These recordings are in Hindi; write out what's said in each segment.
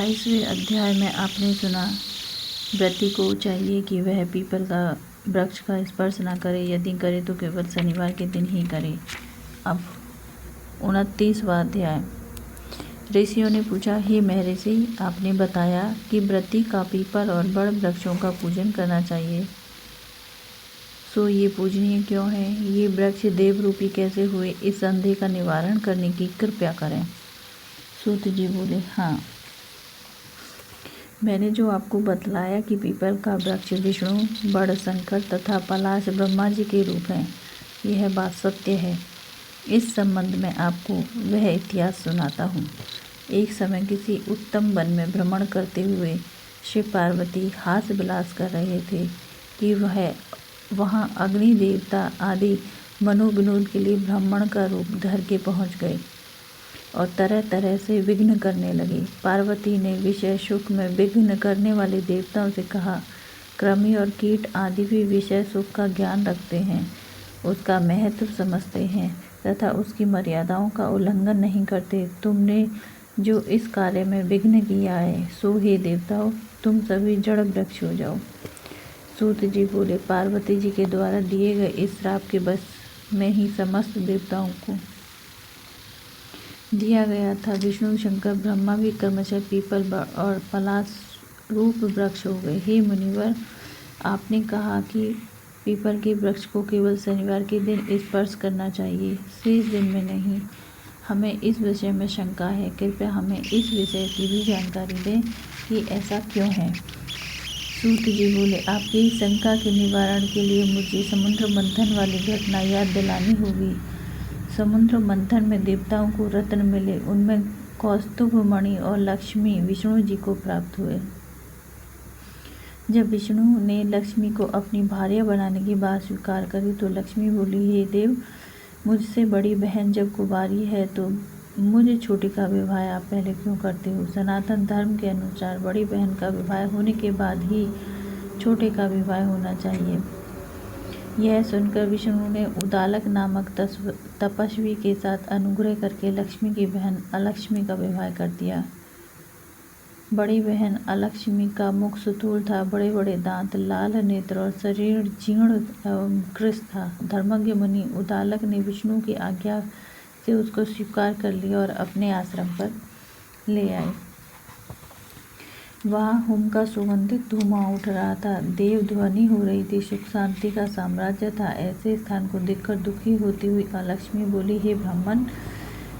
28वें अध्याय में आपने सुना, व्रती को चाहिए कि वह पीपल का वृक्ष का स्पर्श न करे, यदि करे तो केवल शनिवार के दिन ही करे। अब 29वां अध्याय। ऋषियों ने पूछा, हे महर्षि, आपने बताया कि व्रती का पीपल और बड़ वृक्षों का पूजन करना चाहिए, सो ये पूजनीय क्यों है? ये वृक्ष देव रूपी कैसे हुए? इस संदेह का निवारण करने की कृपया करें। सूत जी बोले, हाँ, मैंने जो आपको बतलाया कि पीपल का वृक्ष विष्णु, बड़ शंकर तथा पलाश ब्रह्मा जी के रूप हैं, यह बात सत्य है। इस संबंध में आपको वह इतिहास सुनाता हूँ। एक समय किसी उत्तम वन में भ्रमण करते हुए शिव पार्वती हास्य विलास कर रहे थे कि वह वहाँ अग्नि देवता आदि मनोविनोद के लिए ब्राह्मण का रूप धर के पहुँच गए और तरह तरह से विघ्न करने लगे। पार्वती ने विषय सुख में विघ्न करने वाले देवताओं से कहा, कृमि और कीट आदि भी विषय सुख का ज्ञान रखते हैं, उसका महत्व समझते हैं तथा उसकी मर्यादाओं का उल्लंघन नहीं करते। तुमने जो इस कार्य में विघ्न किया है, सो हे देवताओं, तुम सभी जड़ वृक्ष हो जाओ। सूत जी बोले, पार्वती जी के द्वारा दिए गए इस श्राप के बस में ही समस्त देवताओं को दिया गया था। विष्णु, शंकर, ब्रह्मा भी क्रमशः पीपल और पलाश रूप वृक्ष हो गए। हे मुनिवर, आपने कहा कि पीपल के वृक्ष को केवल शनिवार के दिन स्पर्श करना चाहिए, शेष दिन में नहीं। हमें इस विषय में शंका है, कृपया हमें इस विषय की भी जानकारी दें कि ऐसा क्यों है। सूत जी बोले, आपकी शंका के निवारण के लिए मुझे समुद्र मंथन वाली घटना याद दिलानी होगी। समुद्र मंथन में देवताओं को रत्न मिले, उनमें कौस्तुभ मणि और लक्ष्मी विष्णु जी को प्राप्त हुए। जब विष्णु ने लक्ष्मी को अपनी भार्या बनाने की बात स्वीकार करी तो लक्ष्मी बोली, हे देव, मुझसे बड़ी बहन जब कुंवारी है तो मुझे छोटी का विवाह आप पहले क्यों करते हो? सनातन धर्म के अनुसार बड़ी बहन का विवाह होने के बाद ही छोटे का विवाह होना चाहिए। यह सुनकर विष्णु ने उदालक नामक तपस्वी के साथ अनुग्रह करके लक्ष्मी की बहन अलक्ष्मी का विवाह कर दिया। बड़ी बहन अलक्ष्मी का मुख सुतूल था, बड़े बड़े दांत, लाल नेत्र और शरीर जीर्ण एवं कृश था। धर्मज्ञ मुनि उदालक ने विष्णु की आज्ञा से उसको स्वीकार कर लिया और अपने आश्रम पर ले आए। वहाँ होम का सुगंधित धुआं उठ रहा था, देव ध्वनि हो रही थी, सुख शांति का साम्राज्य था। ऐसे स्थान को देखकर दुखी होती हुई अलक्ष्मी बोली, हे ब्राह्मण,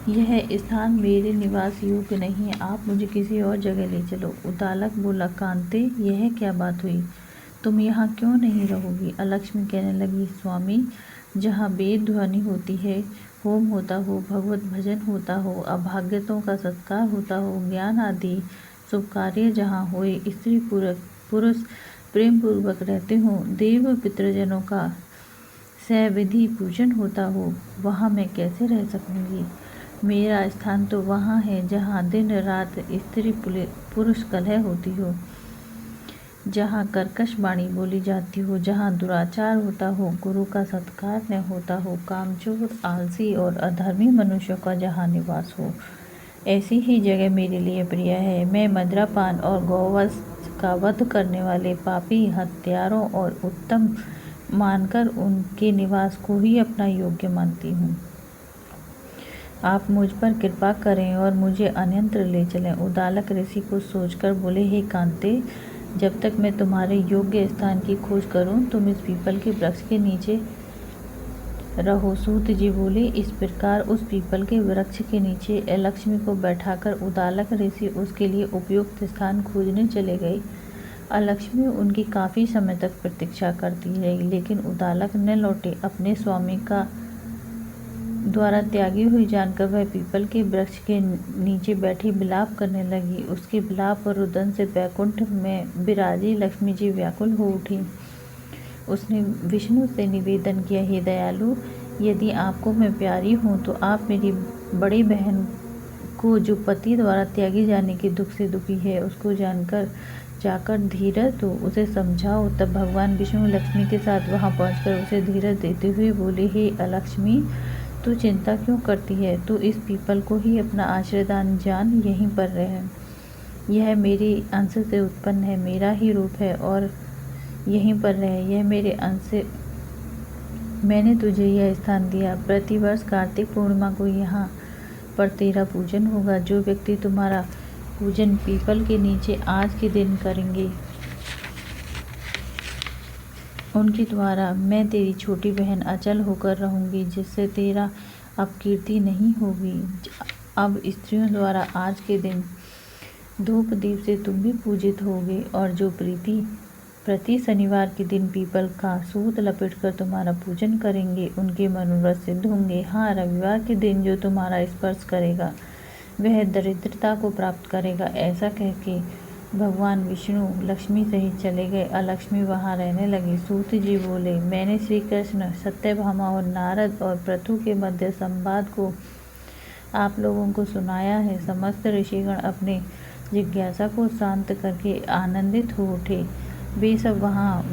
यह स्थान मेरे निवास योग्य नहीं है, आप मुझे किसी और जगह ले चलो। उदालक बोला, कांते, यह क्या बात हुई? तुम यहाँ क्यों नहीं रहोगी? अलक्ष्मी कहने लगी, स्वामी, जहाँ वेद ध्वनि होती है, होम होता हो, भगवत भजन होता हो, अभाग्यतों का सत्कार होता हो, ज्ञान आदि शुभ कार्य जहाँ होए, स्त्री पुरुष प्रेम पूर्वक रहते हों, देव पितृजनों का सविधि पूजन होता हो, वहाँ मैं कैसे रह सकूँगी? मेरा स्थान तो वहाँ है जहाँ दिन रात स्त्री पुरुष कलह होती हो, जहाँ कर्कश वाणी बोली जाती हो, जहाँ दुराचार होता हो, गुरु का सत्कार न होता हो, कामचोर, आलसी और अधर्मी मनुष्यों का जहाँ निवास हो, ऐसी ही जगह मेरे लिए प्रिय है। मैं मदिरापान और गौवंश का वध करने वाले पापी हत्यारों और उत्तम मानकर उनके निवास को ही अपना योग्य मानती हूँ। आप मुझ पर कृपा करें और मुझे अन्यत्र ले चलें। उदालक ऋषि को सोचकर बोले, हे कांते, जब तक मैं तुम्हारे योग्य स्थान की खोज करूं, तुम इस पीपल के वृक्ष के नीचे रहो। सूत जी बोले, इस प्रकार उस पीपल के वृक्ष के नीचे लक्ष्मी को बैठाकर उदालक ऋषि उसके लिए उपयुक्त स्थान खोजने चले गए। अलक्ष्मी उनकी काफ़ी समय तक प्रतीक्षा करती रही, लेकिन उदालक न लौटे। अपने स्वामी का द्वारा त्यागी हुई जानकर वह पीपल के वृक्ष के नीचे बैठी विलाप करने लगी। उसके विलाप और रुदन से बैकुंठ में विराजी लक्ष्मी जी व्याकुल हो उठी। उसने विष्णु से निवेदन किया, हे दयालु, यदि आपको मैं प्यारी हूँ तो आप मेरी बड़ी बहन को, जो पति द्वारा त्यागी जाने के दुख से दुखी है, उसको जाकर धीरज दो, उसे समझाओ। तब भगवान विष्णु लक्ष्मी के साथ वहाँ पहुँचकर उसे धीरज देते हुए बोले, हे अलक्ष्मी, तू चिंता क्यों करती है? तू इस पीपल को ही अपना आश्रयदान जान, यहीं पर रह। यह मेरी अंश से उत्पन्न है, मेरा ही रूप है और यहीं पर रहे। यह मेरे अंश से, मैंने तुझे यह स्थान दिया। प्रतिवर्ष कार्तिक पूर्णिमा को यहाँ पर तेरा पूजन होगा। जो व्यक्ति तुम्हारा पूजन पीपल के नीचे आज के दिन करेंगे, उनके द्वारा मैं तेरी छोटी बहन अचल होकर रहूंगी, जिससे तेरा अपकीर्ति नहीं होगी। अब स्त्रियों द्वारा आज के दिन धूप दीप से तुम भी पूजित होगे, और जो प्रति शनिवार के दिन पीपल का सूत लपेटकर तुम्हारा पूजन करेंगे, उनके मनोरथ सिद्ध होंगे। हाँ, रविवार के दिन जो तुम्हारा स्पर्श करेगा वह दरिद्रता को प्राप्त करेगा। ऐसा कह के भगवान विष्णु लक्ष्मी सहित चले गए। अलक्ष्मी वहाँ रहने लगी। सूत जी बोले, मैंने श्री कृष्ण, सत्यभामा और नारद और पृथु के मध्य संवाद को आप लोगों को सुनाया है। समस्त ऋषिगण अपने जिज्ञासा को शांत करके आनंदित हो उठे। वे सब वहाँ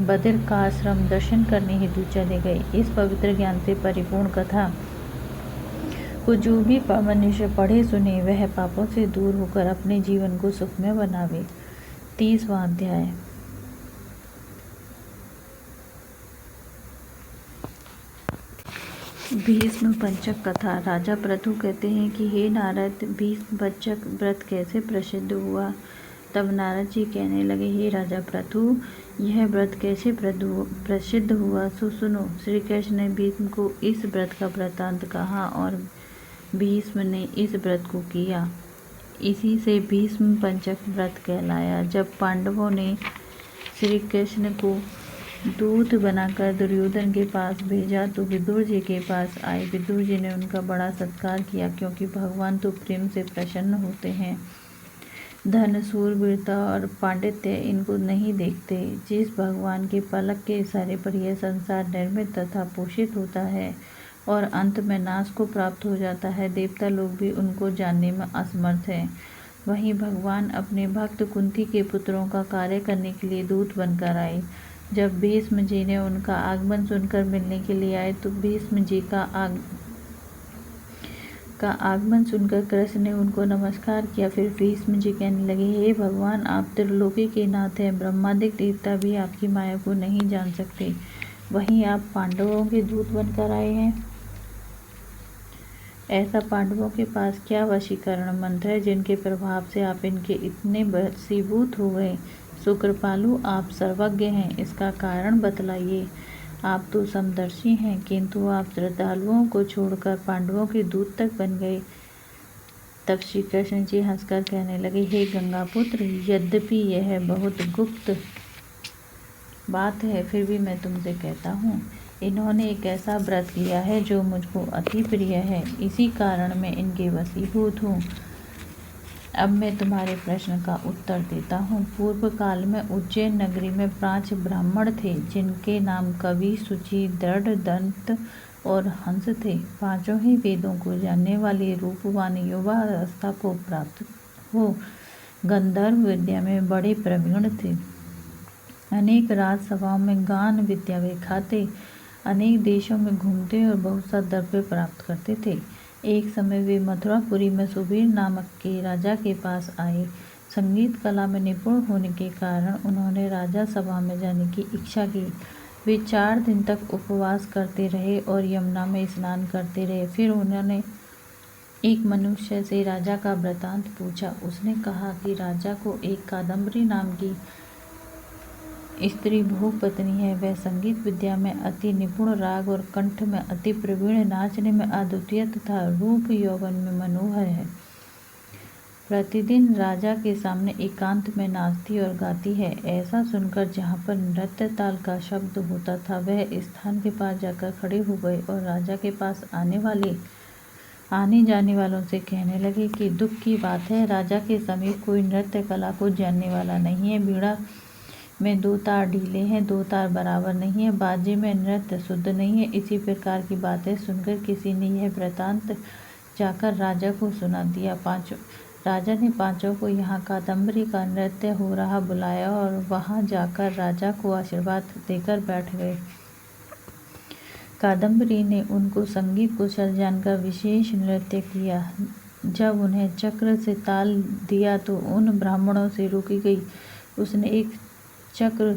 बद्रिकाश्रम दर्शन करने हेतु चले गए। इस पवित्र ज्ञान से परिपूर्ण कथा को जो भी मनुष्य पढ़े सुने, वह पापों से दूर होकर अपने जीवन को सुखमय बनावे। 30वां अध्याय। भीष्म पंचक कथा। राजा पृथु कहते हैं कि हे नारद, भीष्म पंचक व्रत कैसे प्रसिद्ध हुआ। तब नारद जी कहने लगे, हे राजा पृथु, यह व्रत कैसे प्रसिद्ध हुआ सो सुनो। श्री कृष्ण ने भीष्म को इस व्रत का वृत्तांत कहा और भीष्म ने इस व्रत को किया। इसी से भीष्म पंचक व्रत कहलाया। जब पांडवों ने श्री कृष्ण को दूत बनाकर दुर्योधन के पास भेजा तो विदुर जी के पास आए। विदुर जी ने उनका बड़ा सत्कार किया, क्योंकि भगवान तो प्रेम से प्रसन्न होते हैं। धन, शूरवीरता और पांडित्य इनको नहीं देखते। जिस भगवान के पलक के इशारे पर यह संसार निर्मित तथा पोषित होता है और अंत में नाश को प्राप्त हो जाता है, देवता लोग भी उनको जानने में असमर्थ हैं। वहीं भगवान अपने भक्त कुंती के पुत्रों का कार्य करने के लिए दूत बनकर आए। जब भीष्म जी ने उनका आगमन सुनकर मिलने के लिए आए तो भीष्म जी का आगमन सुनकर कृष्ण ने उनको नमस्कार किया। फिर भीष्म जी कहने लगे, हे भगवान, आप त्रिलोकी के नाथ हैं। ब्रह्मादिक देवता भी आपकी माया को नहीं जान सकते। वहीं आप पांडवों के दूत बनकर आए हैं। ऐसा पांडवों के पास क्या वशीकरण मंत्र है जिनके प्रभाव से आप इनके इतने वशीभूत हो गए। सुकृपालु, आप सर्वज्ञ हैं, इसका कारण बतलाइए। आप तो समदर्शी हैं, किंतु आप श्रद्धालुओं को छोड़कर पांडवों के दूत तक बन गए। तब श्री कृष्ण जी हंसकर कहने लगे, हे गंगापुत्र, यद्यपि यह बहुत गुप्त बात है, फिर भी मैं तुमसे कहता हूँ। इन्होंने एक ऐसा व्रत किया है जो मुझको अति प्रिय है, इसी कारण मैं इनके वशीभूत हूँ। अब मैं तुम्हारे प्रश्न का उत्तर देता हूँ। पूर्व काल में उज्जैन नगरी में 5 ब्राह्मण थे, जिनके नाम कवि, शुचि, दृढ़, दंत और हंस थे। पांचों ही वेदों को जानने वाले रूपवान युवा अवस्था को प्राप्त हो गंधर्व विद्या में बड़े प्रवीण थे। अनेक राजसभाओं में गान विद्या विखाते, अनेक देशों में घूमते और बहुत सा द्रव्य प्राप्त करते थे। एक समय वे मथुरापुरी में सुबीर नामक के राजा के पास आए। संगीत कला में निपुण होने के कारण उन्होंने राजा सभा में जाने की इच्छा की। वे 4 दिन तक उपवास करते रहे और यमुना में स्नान करते रहे। फिर उन्होंने एक मनुष्य से राजा का वृतांत पूछा। उसने कहा कि राजा को एक कादम्बरी नाम की स्त्री भोग पत्नी है। वह संगीत विद्या में अति निपुण, राग और कंठ में अति प्रवीण, नाचने में अद्वितीय तथा रूप यौवन में मनोहर है। प्रतिदिन राजा के सामने एकांत में नाचती और गाती है। ऐसा सुनकर जहाँ पर नृत्य ताल का शब्द होता था, वह स्थान के पास जाकर खड़े हो गए और राजा के पास आने जाने वालों से कहने लगे कि दुख की बात है, राजा के समीप कोई नृत्य कला को जानने वाला नहीं है। बीड़ा में 2 तार ढीले हैं, 2 तार बराबर नहीं है, बाजे में नृत्य शुद्ध नहीं है। इसी प्रकार की बातें सुनकर किसी ने यह वृतांत जाकर राजा को सुना दिया। राजा ने पांचों को यहाँ कादम्बरी का नृत्य हो रहा बुलाया और वहाँ जाकर राजा को आशीर्वाद देकर बैठ गए। कादम्बरी ने उनको संगीत कुशल जानकर विशेष नृत्य किया। जब उन्हें चक्र से ताल दिया तो उन ब्राह्मणों से रोकी गई। उसने एक चक्र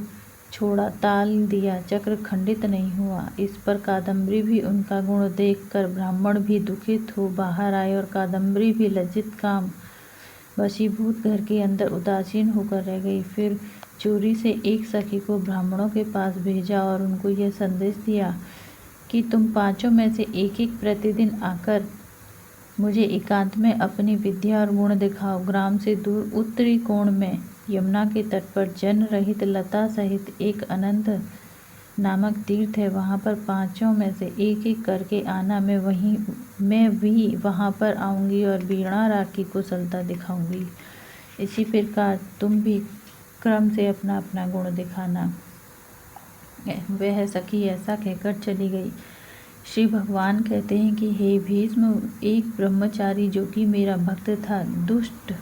छोड़ा, ताल दिया, चक्र खंडित नहीं हुआ। इस पर कादम्बरी भी उनका गुण देखकर ब्राह्मण भी दुखित हो बाहर आए और कादम्बरी भी लज्जित, काम वशीभूत घर के अंदर उदासीन होकर रह गई। फिर चोरी से एक सखी को ब्राह्मणों के पास भेजा और उनको यह संदेश दिया कि तुम पांचों में से एक एक प्रतिदिन आकर मुझे एकांत में अपनी विद्या और गुण दिखाओ। ग्राम से दूर उत्तरी कोण में यमुना के तट पर जन रहित लता सहित एक अनंत नामक तीर्थ है। वहाँ पर पांचों में से एक एक करके आना। मैं भी वहाँ पर आऊँगी और वीणा राग की कुशलता दिखाऊंगी। इसी प्रकार तुम भी क्रम से अपना अपना गुण दिखाना। वह सखी ऐसा कहकर चली गई। श्री भगवान कहते हैं कि हे भीष्म, एक ब्रह्मचारी जो कि मेरा भक्त था, दुष्ट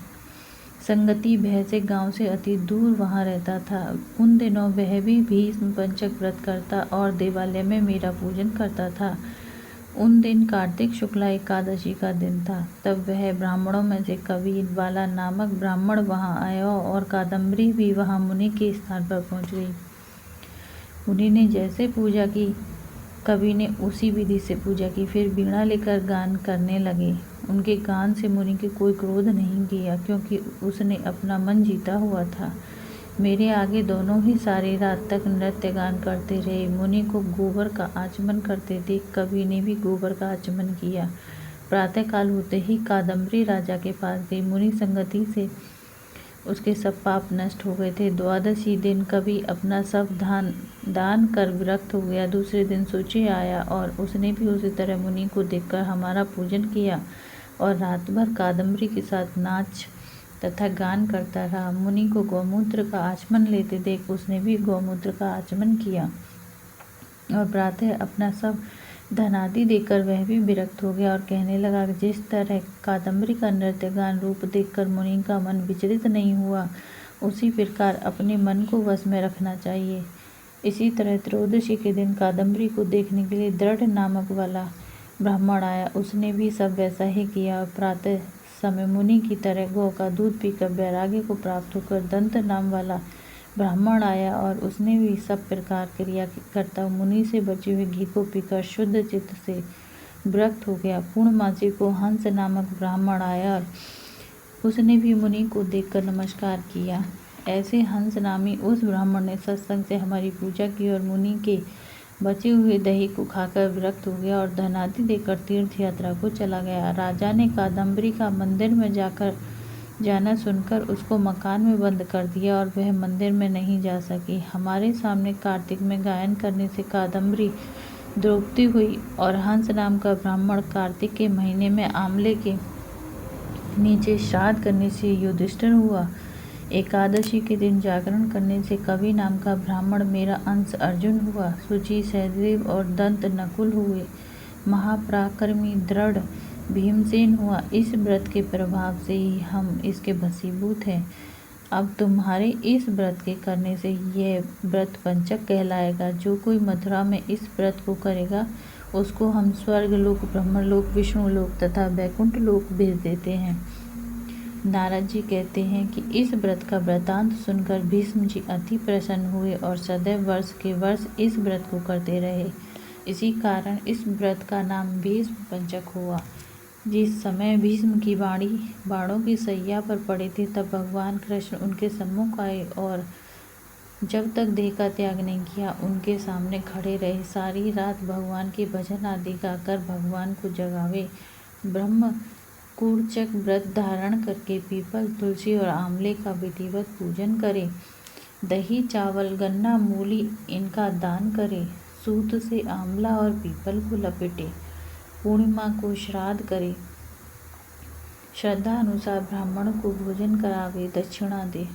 संगति भय से गांव से अति दूर वहां रहता था। उन दिनों वह भी भीष्म पंचक व्रत करता और देवालय में मेरा पूजन करता था। उन दिन कार्तिक शुक्ला एकादशी का दिन था। तब वह ब्राह्मणों में से कवि वाला नामक ब्राह्मण वहां आया और कादम्बरी भी वहां मुनि के स्थान पर पहुंच गई। मुनि ने जैसे पूजा की, कवि ने उसी विधि से पूजा की। फिर वीणा लेकर गान करने लगे। उनके गान से मुनि के कोई क्रोध नहीं किया, क्योंकि उसने अपना मन जीता हुआ था। मेरे आगे दोनों ही सारी रात तक नृत्य गान करते रहे। मुनि को गोबर का आचमन करते देख कवि ने भी गोबर का आचमन किया। प्रातःकाल होते ही कादम्बरी राजा के पास गई। मुनि संगति से उसके सब पाप नष्ट हो गए थे। द्वादशी दिन कवि अपना सब दान कर विरक्त हो गया। दूसरे दिन सूची आया और उसने भी उसी तरह मुनि को देखकर हमारा पूजन किया और रात भर कादम्बरी के साथ नाच तथा गान करता रहा। मुनि को गौमूत्र का आचमन लेते देख उसने भी गौमूत्र का आचमन किया और प्रातः अपना सब धनादि देकर वह भी विरक्त हो गया और कहने लगा, जिस तरह कादम्बरी का नृत्य गान रूप देखकर मुनि का मन विचलित नहीं हुआ, उसी प्रकार अपने मन को वश में रखना चाहिए। इसी तरह त्रयोदशी के दिन कादम्बरी को देखने के लिए दृढ़ नामक वाला ब्राह्मण आया। उसने भी सब वैसा ही किया और प्रातः समय मुनि की तरह गौ का दूध पीकर वैराग्य को प्राप्त होकर दंत नाम वाला ब्राह्मण आया और उसने भी सब प्रकार क्रिया करता मुनि से बचे हुए घी को पीकर शुद्ध चित्त से विरक्त हो गया। पूर्णमासी को हंस नामक ब्राह्मण आया और उसने भी मुनि को देखकर नमस्कार किया। ऐसे हंस नामी उस ब्राह्मण ने सत्संग से हमारी पूजा की और मुनि के बचे हुए दही को खाकर विरक्त हो गया और धनादि देकर तीर्थ यात्रा को चला गया। राजा ने कादम्बरी का मंदिर में जाना सुनकर उसको मकान में बंद कर दिया और वह मंदिर में नहीं जा सकी। हमारे सामने कार्तिक में गायन करने से कादम्बरी द्रौपदी हुई और हंस नाम का ब्राह्मण कार्तिक के महीने में आंवले के नीचे श्राद्ध करने से युधिष्ठिर हुआ। एकादशी के दिन जागरण करने से कवि नाम का ब्राह्मण मेरा अंश अर्जुन हुआ। सुचि सहदेव और दंत नकुल हुए। महापराक्रमी दृढ़ भीमसेन हुआ। इस व्रत के प्रभाव से ही हम इसके वशीभूत हैं। अब तुम्हारे इस व्रत के करने से यह व्रत पंचक कहलाएगा। जो कोई मथुरा में इस व्रत को करेगा उसको हम स्वर्गलोक, ब्रह्मलोक, विष्णुलोक तथा वैकुंठ लोक भेज देते हैं। नारद जी कहते हैं कि इस व्रत का वृतांत सुनकर भीष्म जी अति प्रसन्न हुए और सदैव वर्ष के वर्ष इस व्रत को करते रहे। इसी कारण इस व्रत का नाम भीष्म पंचक हुआ। जिस समय भीष्म की बाणों की सैया पर पड़े थे तब भगवान कृष्ण उनके सम्मुख आए और जब तक देह का त्याग नहीं किया उनके सामने खड़े रहे। सारी रात भगवान के भजन आदि गाकर भगवान को जगावे। ब्रह्म कूर्चक व्रत धारण करके पीपल, तुलसी और आंवले का विधिवत पूजन करे। दही, चावल, गन्ना, मूली इनका दान करे। सूत से आंवला और पीपल को लपेटे। पूर्णिमा को श्राद्ध करे। श्रद्धा अनुसार ब्राह्मण को भोजन करावे, दक्षिणा दे।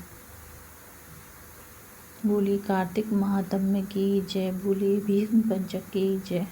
बोली कार्तिक महात्म्य की जय। बोली भीष्म पंचक की जय।